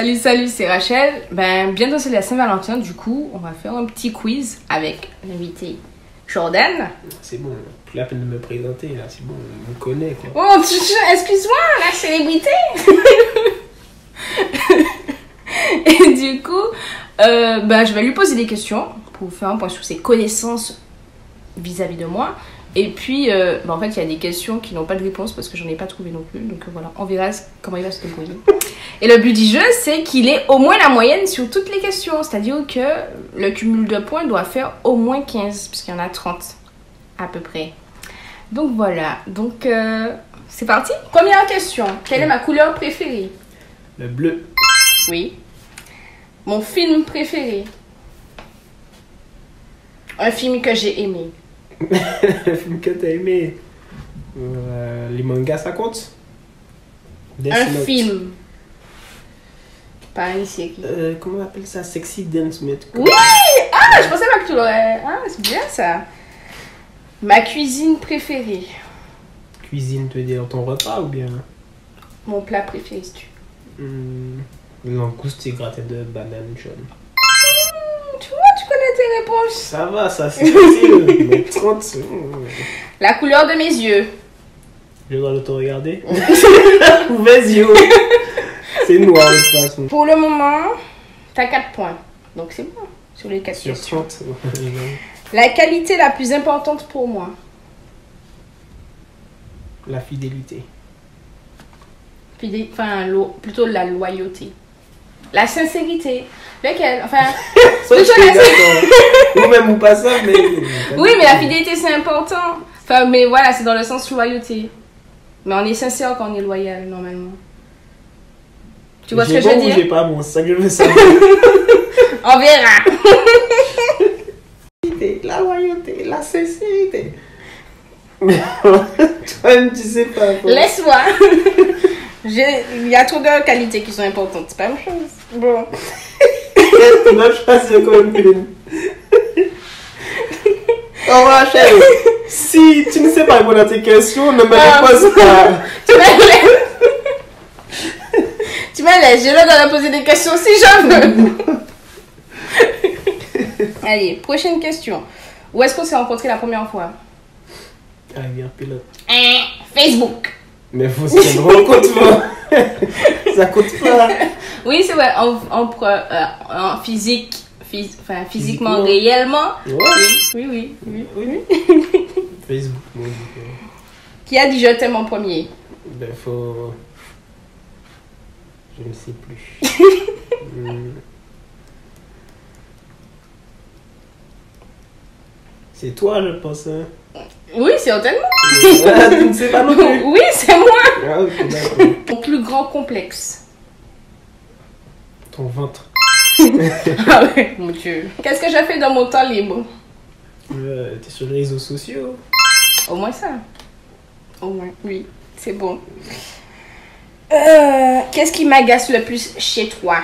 Salut, salut, c'est Rachel. Ben, bientôt c'est la Saint-Valentin, du coup, on va faire un petit quiz avec l'invité Jordan. C'est bon, plus la peine de me présenter, là, c'est bon, on me connaît, quoi. Oh, excuse-moi, la célébrité. Et du coup, ben, je vais lui poser des questions pour faire un point sur ses connaissances vis-à-vis de moi. Et puis, ben, en fait, il y a des questions qui n'ont pas de réponse parce que j'en ai pas trouvé non plus. Donc voilà, on verra comment il va se débrouiller. Et le but du jeu, c'est qu'il ait au moins la moyenne sur toutes les questions. C'est-à-dire que le cumul de points doit faire au moins 15, puisqu'il y en a 30 à peu près. Donc voilà, donc c'est parti. Première question, quelle est ma couleur préférée? Le bleu. Oui. Mon film préféré? Un film que j'ai aimé. Le film que t'as aimé. Les mangas, ça compte? Un film. Pas une série. Comment on appelle ça? Sexy Dance Mate. Oui! Ah, je pensais pas que tu l'aurais. Ah, c'est bien ça. Ma cuisine préférée. Cuisine, tu veux dire ton repas ou bien? Mon plat préféré, si tu Langouste et gratin de banane jaune. Tu vois, tu connais tes réponses. Ça va, ça c'est facile. Mais 30 secondes. La couleur de mes yeux. J'ai le droit de te regarder? Vas-y, c'est noir de toute façon. Pour le moment, t'as 4 points. Donc c'est bon sur les 4 Sur questions. 30. La qualité la plus importante pour moi. La fidélité. Enfin, plutôt la loyauté. La sincérité. Lequel? Enfin, Ça, je suis d'accord. Ou même ou pas ça, mais... oui, mais la fidélité, c'est important. Enfin, mais voilà, c'est dans le sens loyauté. Mais on est sincère quand on est loyal, normalement. Tu vois ce que je veux dire? J'ai pas bon, c'est ça que je veux savoir. On verra. La loyauté, la sincérité. Toi-même, tu sais pas. Laisse-moi. Il y a trop de qualités qui sont importantes. C'est pas la même chose. Bon. Tu dois choisir comme une. Oh, Rachel, si tu ne sais pas répondre à tes questions, ne me repose pas. Tu me laisses. J'ai le droit de poser des questions si je veux. Allez, prochaine question. Où est-ce qu'on s'est rencontrés la première fois? Ah, bien, pilote. Facebook. Mais faut se prendre en compte, moi. Ça compte pas. Oui, c'est vrai. En physique. Enfin, physiquement, réellement. Ouais. Oui. Facebook, moi, Qui a dit je t'aime en premier? Ben, faut. Je ne sais plus. C'est toi, je pense. Hein. Oui, certainement. Ah, tu ne sais pas non plus. Oui, c'est moi. Ah, ok, d'accord. Mon plus grand complexe. Ton ventre. Ah ouais, mon Dieu. Qu'est-ce que j'ai fait dans mon temps libre? T'es sur les réseaux sociaux. Au moins ça. Au moins, oui, c'est bon. Qu'est-ce qui m'agace le plus chez toi?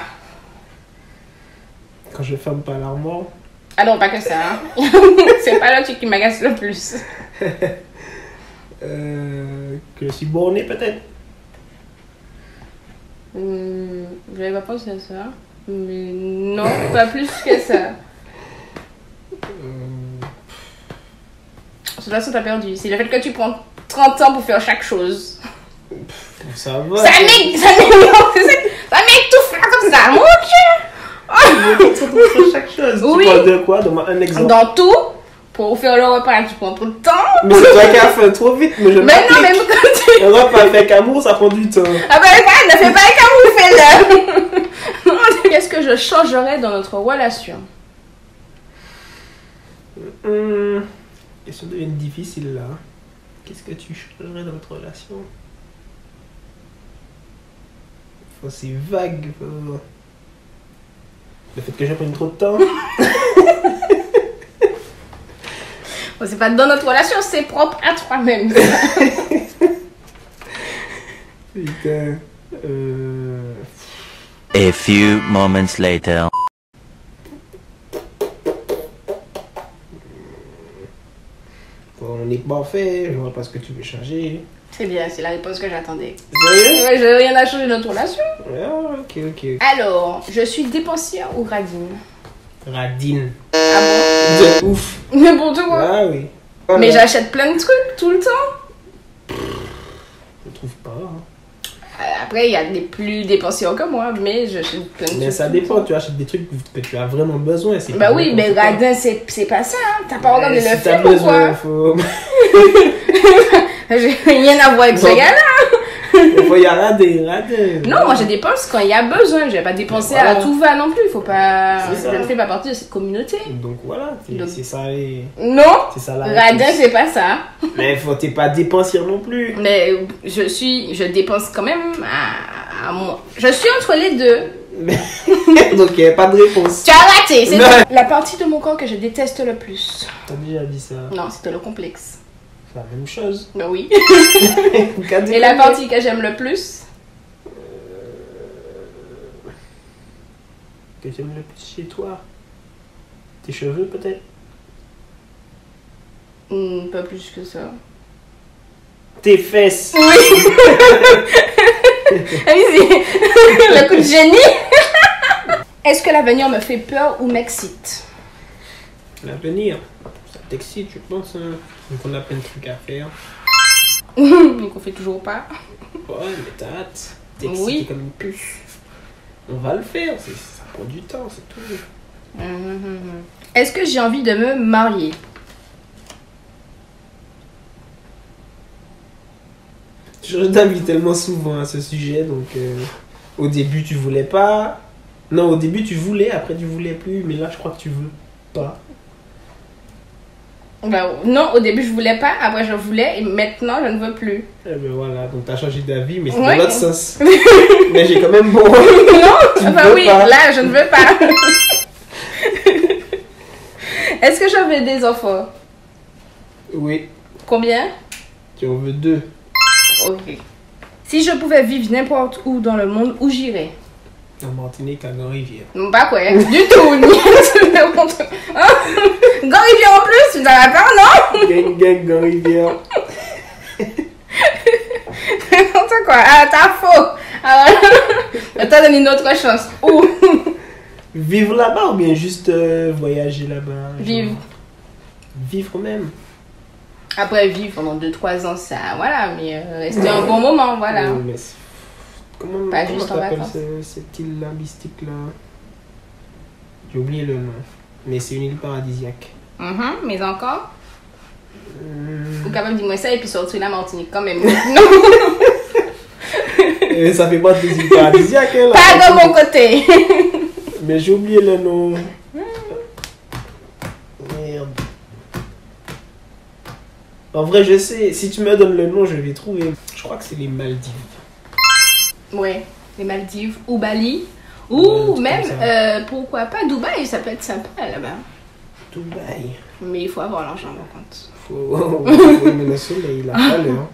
Quand je ferme pas l'armoire. Ah non, pas que ça. Hein. C'est pas le truc qui m'agace le plus. Que je suis borné peut-être. Je n'avais pas pensé à ça. Mais non, pas plus que ça. De toute façon, t'as perdu. C'est le fait que tu prends 30 ans pour faire chaque chose. Ça va. Ça m'étouffe là comme ça, mon Dieu! Pour chaque chose. Oui. Tu parles de quoi? Donne-moi un exemple. Dans tout, pour faire le repas, tu prends trop de temps. Mais c'est toi qui as fait trop vite. Mais je Mais non, mais pourquoi tu... Un repas avec amour, ça prend du temps. Ah ben, ne fais pas avec amour, fais-le. Qu'est-ce que je changerais dans notre relation? Question devient difficile là. Qu'est-ce que tu changerais dans votre relation? C'est vague. Le fait que je prenne trop de temps. Bon, c'est pas dans notre relation, c'est propre à toi-même. Putain. A few moments later. Bon, Bon, en fait, je vois pas ce que tu veux changer. C'est bien, c'est la réponse que j'attendais. Sérieux? Ouais, j'ai rien à changer dans notre relation. Ah, ok. Alors, je suis dépensière ou radine? Radine. Ah De ouf. bon? N'importe quoi. Ah oui. Voilà. Mais j'achète plein de trucs tout le temps. Je trouve pas. Hein. Après, il y a des plus dépensières que moi, mais j'achète plein de trucs. Mais ça tout le dépend, temps. tu achètes des trucs que tu as vraiment besoin. Bah oui, mais radin, c'est pas ça. Hein. T'as pas regardé le si t'as film ou besoin, quoi? faut... J'ai rien à voir avec ce Non. gars-là. Il faut y rader. Non, moi je dépense quand il y a besoin. Je vais pas dépenser à Voilà. tout va non plus. Faut pas. C'est ça. Je ne fais pas partie de cette communauté. Donc voilà, Donc- c'est ça. Non, C'est ça la radin réponse. c'est pas ça. Mais t'es pas dépensière non plus. Mais je dépense quand même à moi. Je suis entre les deux. Donc il n'y a pas de réponse. Tu as raté. C'est Non. la partie de mon corps que je déteste le plus. T'as déjà dit ça. Non, c'était le complexe. C'est la même chose. Ben oui. Qu'a dit Et la quoi? partie que j'aime le plus? Que j'aime le plus chez toi. Tes cheveux peut-être. Pas plus que ça. Tes fesses. Oui. Ah oui, c'est le coup de génie. Est-ce que l'avenir me fait peur ou m'excite? L'avenir. Ça t'excite, je pense. Hein. Donc on a plein de trucs à faire. Mais qu'on fait toujours pas. Ouais, mais t'as hâte. T'es excité Oui. comme une puce. On va le faire. Ça prend du temps, c'est tout. Est-ce que j'ai envie de me marier? Je t'invite tellement souvent à ce sujet, donc au début tu voulais pas. Non, au début tu voulais, après tu voulais plus, mais là je crois que tu veux pas. Ben, non, au début je voulais pas, après je voulais et maintenant je ne veux plus. Eh ben voilà, donc t'as changé d'avis, mais c'est Ouais. dans l'autre sens. Mais j'ai quand même bon. Non, Tu enfin veux oui, pas. là je ne veux pas. Est-ce que j'avais des enfants? Oui, Combien? tu en veux 2. Ok. Si je pouvais vivre n'importe où dans le monde, où j'irais? En Martinique, à Grand-Rivière. Pas quoi, du tout. N'importe quoi. Grand-Rivière en plus, tu t'en as peur, non? Gang, Grand-Rivière. N'importe quoi. Ah, t'as faux. Alors, je t'ai donné une autre chance. Où? Vivre là-bas ou bien juste voyager là-bas? Vivre. genre, Vivre même. Après, vivre pendant 2-3 ans, ça, voilà, mais rester un bon moment, voilà. Mais comment Pas juste en t'appelles vacances. cette île-là, mystique là? J'ai oublié le nom. Mais c'est une île paradisiaque. Mais encore, Hum, faut quand même dis-moi ça et puis sortir la Martinique quand même. Non, et ça fait pas des îles paradisiaques, hein, là. pas de mon côté. Mais j'ai oublié le nom. Merde. En vrai, je sais. Si tu me donnes le nom, je vais trouver. Je crois que c'est les Maldives. Ouais, les Maldives ou Bali. Ouais, Ou tout même, comme ça. pourquoi pas Dubaï, ça peut être sympa là-bas. Dubaï. Mais il faut avoir l'argent par contre. Faut aimer le soleil, la chaleur.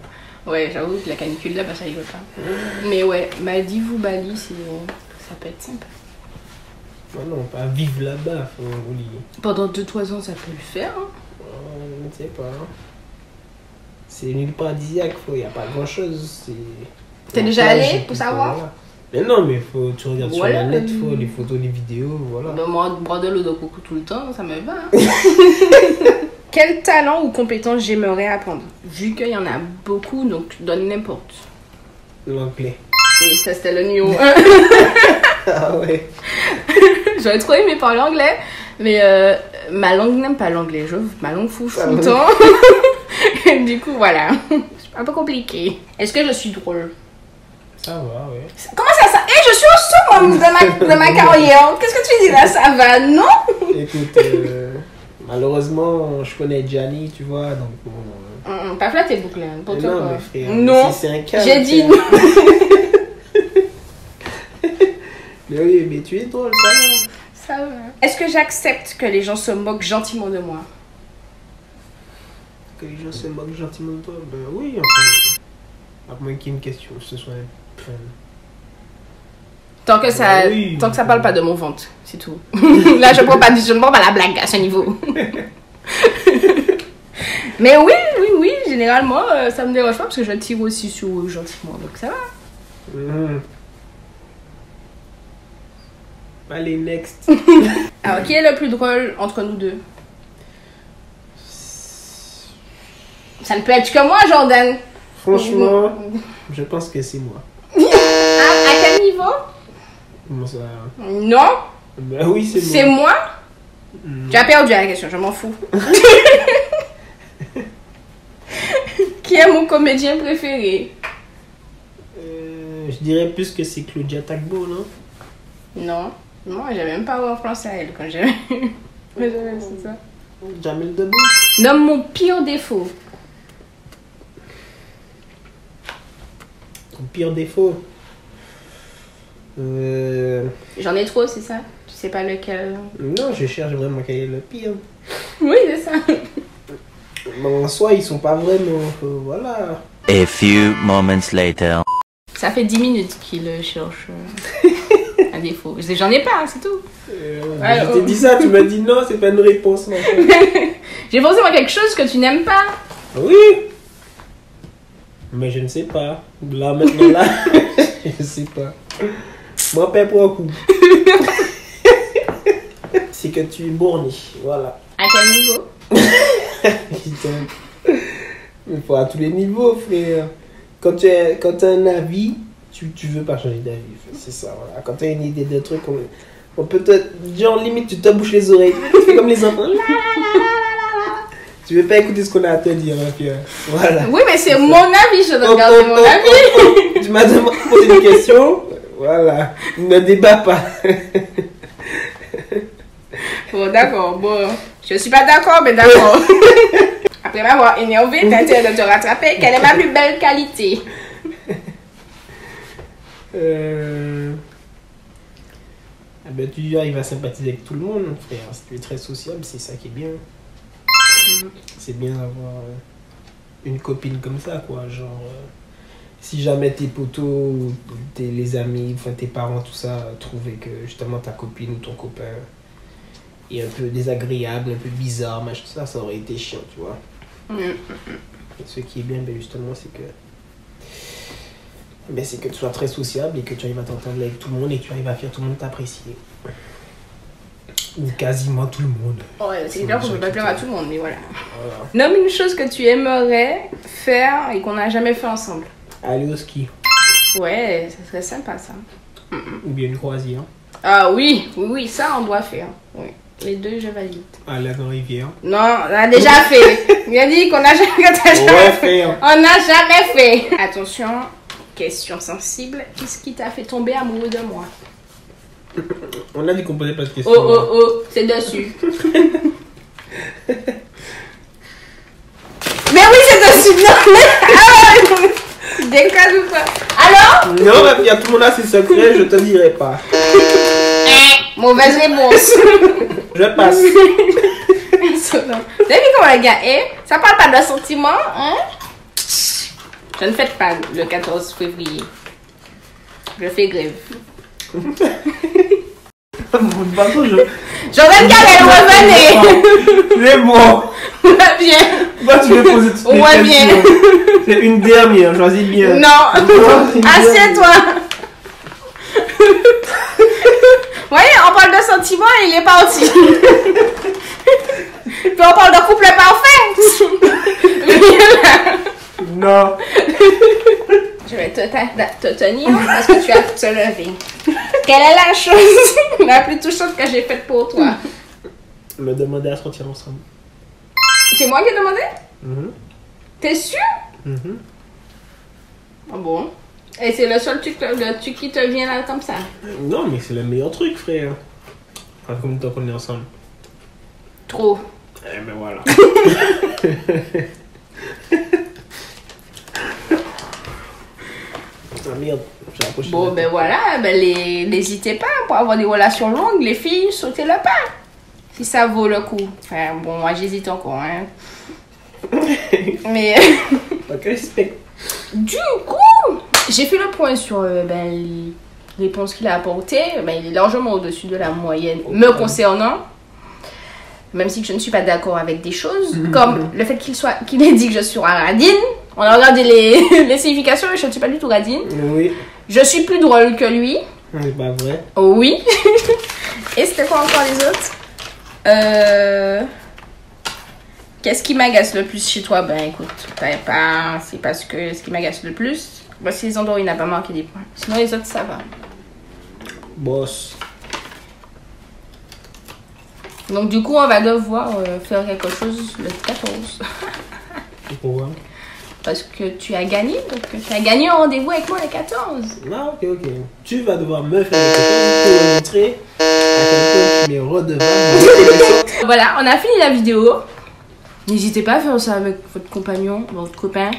Ouais, j'avoue que la canicule là, bah ça y va pas. Mais ouais, Maldives ou Bali, ça peut être sympa. Non, non, pas vivre là-bas, faut oublier. Pendant 2-3 ans, ça peut le faire. Hein. Je ne sais pas. C'est une île paradisiaque, il n'y a pas grand-chose. T'es La déjà plage, allé et pour tout, savoir? voilà. Mais non, mais tu regardes Voilà. sur la net, les photos, les vidéos, voilà. Ben, moi, boire de l'eau de coco tout le temps, ça me va. Hein. Quel talent ou compétence j'aimerais apprendre? Vu qu'il y en a beaucoup, donc donne n'importe. L'anglais. Oui, ça c'était le numéro 1. Ah ouais. J'aurais trop aimé parler anglais, mais ma langue n'aime pas l'anglais. Ma langue fout Ah tout le oui. temps. Du coup, voilà. C'est un peu compliqué. Est-ce que je suis drôle? Ça va, ouais. Comment ça? Je suis au sommet de ma carrière. Qu'est-ce que tu dis là? Ça va, non? Écoute, malheureusement, je connais Gianni, tu vois, donc bon. Pas flatter boucle, hein, pour Mais toi, non, quoi. mais frère, Non. si c'est un cas. J'ai dit tiens. non. Mais oui, mais tu es drôle, ça va. Ça va. Est-ce que j'accepte que les gens se moquent gentiment de moi? Que les gens se moquent gentiment de toi, ben oui, enfin. À moins qu'il y ait une question, ce soit. Tant que ça, Oui. tant que ça parle pas de mon ventre, c'est tout. Là, je ne prends pas la blague à ce niveau. Mais oui, généralement, ça me dérange pas parce que je tire aussi sur eux gentiment, donc ça va. Mhm. Allez, next. Alors, qui est le plus drôle entre nous deux? Ça ne peut être que moi, Jordan. Franchement, je pense que c'est moi. À quel niveau? Comment ça? Non, Ben oui, c'est moi. c'est moi. Mm. Tu as perdu la question, je m'en fous. Qui est mon comédien préféré? Je dirais plus que c'est Claudia Tagbo, non? Non, moi j'ai même pas pensé à elle quand j'ai. C'est ça. Jamel Debbouze. Nomme mon pire défaut. Ton pire défaut. J'en ai trop, c'est ça? Tu sais pas lequel? Non, je cherche vraiment quel est le pire. Oui, c'est ça. Bon, en soi, ils sont pas vraiment. Voilà. A few moments later. Ça fait 10 minutes qu'il cherche un défaut. J'en ai pas, c'est tout. Ouais, Je t'ai dit ça, tu m'as dit non, c'est pas une réponse. Non. J'ai pensé à quelque chose que tu n'aimes pas. Oui. Mais je ne sais pas. Là, maintenant, là, je sais pas. Moi, paix pour un coup. C'est que tu es borné. Voilà. À quel niveau? Putain. Il faut à tous les niveaux, frère. Quand tu as un avis, tu veux pas changer d'avis. C'est ça, voilà. Quand tu as une idée de truc, on peut te. Genre, limite, tu te bouches les oreilles. Tu fais comme les enfants. Tu veux pas écouter ce qu'on a à te dire, ma fille. Voilà. Oui, mais c'est mon avis, je dois garder mon avis. Tu m'as posé une question. Voilà. Ne débat pas. Bon, d'accord. Bon, je suis pas d'accord, mais d'accord. Après m'avoir énervé, t'as essayé de te rattraper. Quelle est ma plus belle qualité? Ah ben, tu arrives à sympathiser avec tout le monde, frère. Si tu es très sociable, c'est ça qui est bien. C'est bien d'avoir une copine comme ça, quoi. Genre, si jamais tes potos, les amis, enfin tes parents, tout ça, trouvaient que justement ta copine ou ton copain est un peu désagréable, un peu bizarre, machin, ça aurait été chiant, tu vois. Et ce qui est bien, ben, justement, c'est que tu sois très sociable et que tu arrives à t'entendre avec tout le monde et que tu arrives à faire tout le monde t'apprécier. Ou quasiment tout le monde. Ouais, c'est clair qu'on peut pas plaire à tout le monde, mais voilà. Voilà. Nomme une chose que tu aimerais faire et qu'on n'a jamais fait ensemble. Aller au ski. Ouais, ça serait sympa ça. Ou bien une croisière. Ah oui, oui, oui, ça on doit faire. Oui. Les deux, je valide. Aller dans la rivière. Non, on a déjà fait. Il a dit qu'on a jamais, Ouais, frère. On n'a jamais fait. Attention, question sensible. Qu'est-ce qui t'a fait tomber amoureux de moi? On a dit qu'on posait pas de questions. Oh, oh, oh, c'est dessus. Mais oui, c'est dessus. Non, mais... Décale ou quoi? Alors? Non, ma fille, tout le monde a ses secrets, je te dirai pas. Mauvaise réponse. Je passe. Vous avez vu comment le gars est? Ça parle pas de sentiments, hein? Je ne fête pas le 14 février. Je fais grève. Jordan Garel, revenez! C'est bon. On va bien. Pourquoi tu veux poser toutes les Ouais, questions? C'est une dernière, choisis bien. Non! Assieds-toi! Vous voyez, on parle de sentiments et il est parti. Puis on parle de couple parfait. Non. Je vais te tenir parce que tu as te lever. Quelle est la chose la plus touchante que j'ai faite pour toi? Me demander à sortir ensemble. C'est moi qui ai demandé? Mhm. T'es sûr? Mhm. Ah bon? Et c'est le seul truc qui te vient là comme ça? Non, mais c'est le meilleur truc, frère. Enfin, combien de temps qu'on est ensemble? Trop. Eh ben voilà. Ah merde, j'ai approché. Bon, ben voilà, ben n'hésitez pas pour avoir des relations longues, les filles, sautez le pas. Si ça vaut le coup. Enfin, bon, moi j'hésite encore, hein. Mais. Ok, respect. Du coup, j'ai fait le point sur les réponses qu'il a apportées. Ben, il est largement au-dessus de la moyenne me concernant. même si je ne suis pas d'accord avec des choses, comme le fait qu'il ait dit que je suis radine. On a regardé les significations et je ne suis pas du tout radine. Oui. Je suis plus drôle que lui. C'est pas vrai. Oui. Et c'était quoi encore les autres? Qu'est-ce qui m'agace le plus chez toi? Ben écoute, c'est parce que ce qui m'agace le plus, voici les endroits où il n'a pas marqué des points. Sinon les autres ça va. Boss. Donc du coup on va devoir faire quelque chose le 14. Pourquoi? Parce que tu as gagné, donc tu as gagné un rendez-vous avec moi le 14. Ah, ok. Tu vas devoir me faire des photos pour montrer à quel point tu m'es redevable. Voilà, on a fini la vidéo. N'hésitez pas à faire ça avec votre compagnon, votre copain,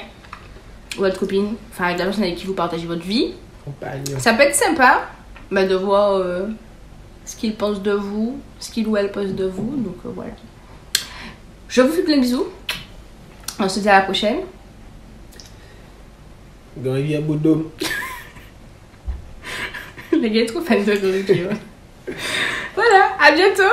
ou votre copine, enfin avec la personne avec qui vous partagez votre vie. Compagnon. Ça peut être sympa de voir ce qu'il pense de vous, ce qu'il ou elle pense de vous. Donc voilà. Je vous fais plein de bisous. On se dit à la prochaine. Gorivière Boudou. Les gars sont trop fans de Gorivière. Voilà, à bientôt.